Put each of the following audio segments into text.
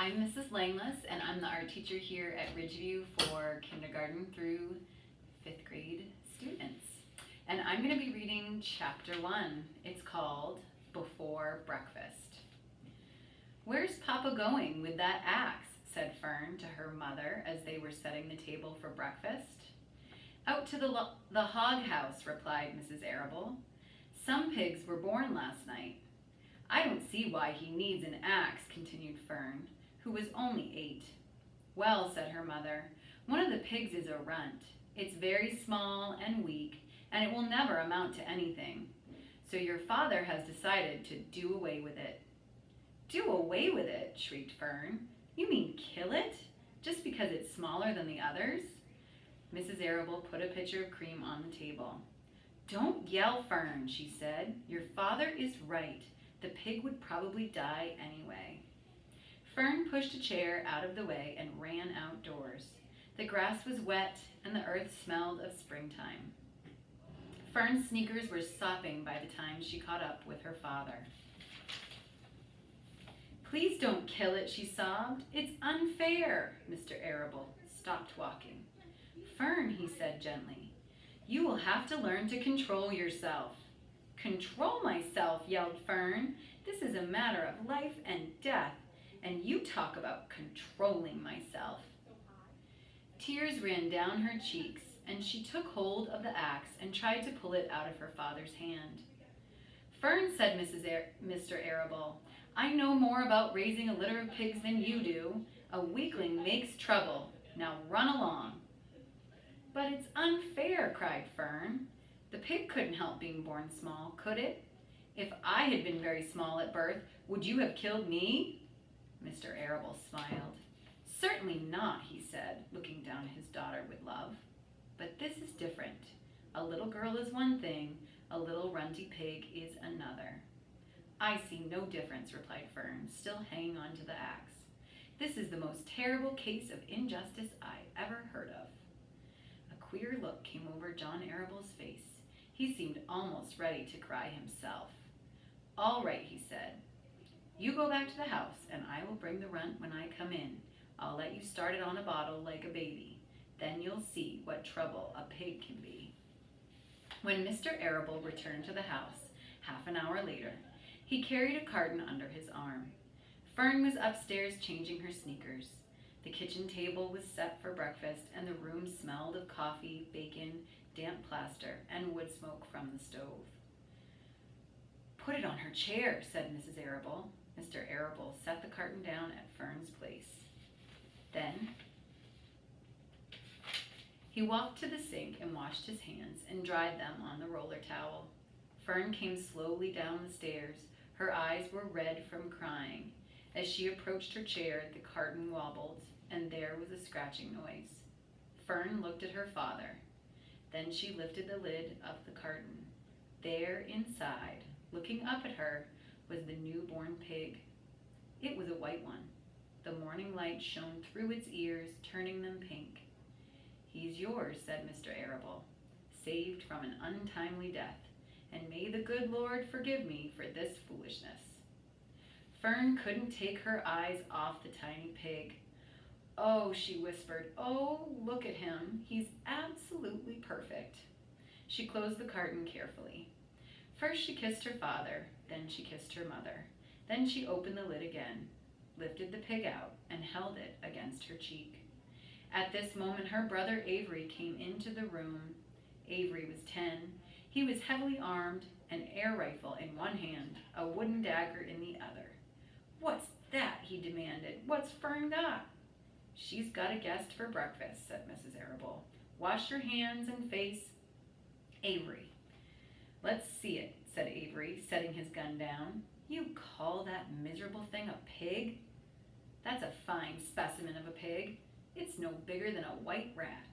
I'm Mrs. Langless, and I'm the art teacher here at Ridgeview for kindergarten through 5th grade students. And I'm going to be reading chapter 1. It's called Before Breakfast. "Where's Papa going with that axe?" said Fern to her mother as they were setting the table for breakfast. "Out to the hog house," replied Mrs. Arable. "Some pigs were born last night." "I don't see why he needs an axe," continued Fern, who was only 8. "Well," said her mother, "one of the pigs is a runt. It's very small and weak, and it will never amount to anything. So your father has decided to do away with it." "Do away with it?" shrieked Fern. "You mean kill it? Just because it's smaller than the others?" Mrs. Arable put a pitcher of cream on the table. "Don't yell, Fern," she said. "Your father is right. The pig would probably die anyway." Fern pushed a chair out of the way and ran outdoors. The grass was wet and the earth smelled of springtime. Fern's sneakers were sopping by the time she caught up with her father. "Please don't kill it," she sobbed. "It's unfair." Mr. Arable stopped walking. "Fern," he said gently, "you will have to learn to control yourself." "Control myself," yelled Fern. "This is a matter of life and death, and you talk about controlling myself." Tears ran down her cheeks, and she took hold of the axe and tried to pull it out of her father's hand. "Fern," said Mr. Arable, "I know more about raising a litter of pigs than you do. A weakling makes trouble. Now run along." "But it's unfair," cried Fern. "The pig couldn't help being born small, could it? If I had been very small at birth, would you have killed me?" Mr. Arable smiled. "Certainly not," he said, looking down at his daughter with love. "But this is different. A little girl is one thing, a little runty pig is another." "I see no difference," replied Fern, still hanging on to the axe. "This is the most terrible case of injustice I ever heard of." A queer look came over John Arable's face. He seemed almost ready to cry himself. "All right," he said. "You go back to the house, and I will bring the runt when I come in. I'll let you start it on a bottle like a baby. Then you'll see what trouble a pig can be." When Mr. Arable returned to the house, half an hour later, he carried a carton under his arm. Fern was upstairs changing her sneakers. The kitchen table was set for breakfast, and the room smelled of coffee, bacon, damp plaster, and wood smoke from the stove. "Put it on her chair," said Mrs. Arable. Mr. Arable set the carton down at Fern's place. Then he walked to the sink and washed his hands and dried them on the roller towel. Fern came slowly down the stairs. Her eyes were red from crying. As she approached her chair, the carton wobbled, and there was a scratching noise. Fern looked at her father. Then she lifted the lid of the carton. There inside, looking up at her, was the newborn pig. It was a white one. The morning light shone through its ears, turning them pink. "He's yours," said Mr. Arable, "saved from an untimely death, and may the good Lord forgive me for this foolishness." Fern couldn't take her eyes off the tiny pig. "Oh," she whispered, "oh, look at him. He's absolutely perfect." She closed the carton carefully. First she kissed her father, then she kissed her mother. Then she opened the lid again, lifted the pig out, and held it against her cheek. At this moment her brother Avery came into the room. Avery was 10. He was heavily armed, an air rifle in one hand, a wooden dagger in the other. "What's that?" he demanded. "What's Fern got?" "She's got a guest for breakfast," said Mrs. Arable. "Wash your hands and face." "Avery." "Let's see it," said Avery, setting his gun down. "You call that miserable thing a pig? That's a fine specimen of a pig. It's no bigger than a white rat."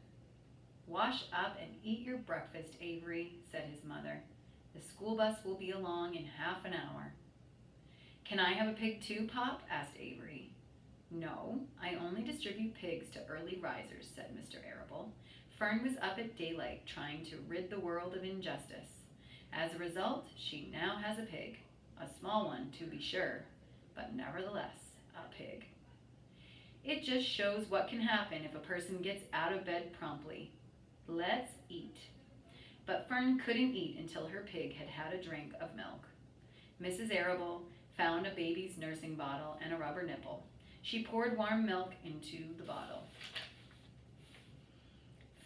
"Wash up and eat your breakfast, Avery," said his mother. "The school bus will be along in half an hour." "Can I have a pig too, Pop?" asked Avery. "No, I only distribute pigs to early risers," said Mr. Arable. Fern was up at daylight trying to rid the world of injustice. As a result, she now has a pig. A small one, to be sure, but nevertheless a pig. It just shows what can happen if a person gets out of bed promptly. Let's eat. But Fern couldn't eat until her pig had had a drink of milk. Mrs. Arable found a baby's nursing bottle and a rubber nipple. She poured warm milk into the bottle,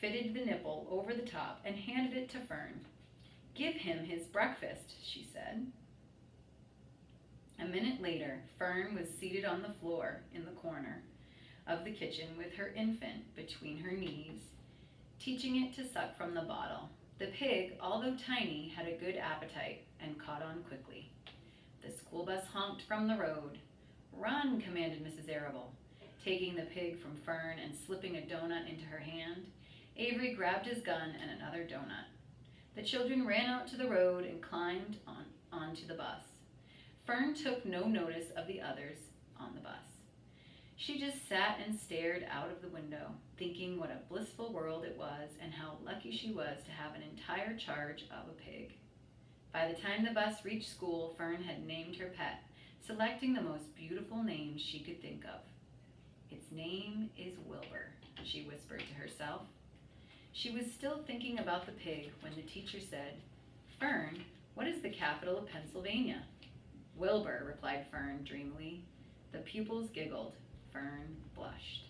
fitted the nipple over the top, and handed it to Fern. "Give him his breakfast," she said. A minute later, Fern was seated on the floor in the corner of the kitchen with her infant between her knees, teaching it to suck from the bottle. The pig, although tiny, had a good appetite and caught on quickly. The school bus honked from the road. "Run," commanded Mrs. Arable. Taking the pig from Fern and slipping a donut into her hand, Avery grabbed his gun and another donut. The children ran out to the road and climbed onto the bus. Fern took no notice of the others on the bus. She just sat and stared out of the window, thinking what a blissful world it was and how lucky she was to have an entire charge of a pig. By the time the bus reached school, Fern had named her pet, selecting the most beautiful name she could think of. "Its name is Wilbur," she whispered to herself. She was still thinking about the pig when the teacher said, "Fern, what is the capital of Pennsylvania?" "Wilbur," replied Fern dreamily. The pupils giggled. Fern blushed.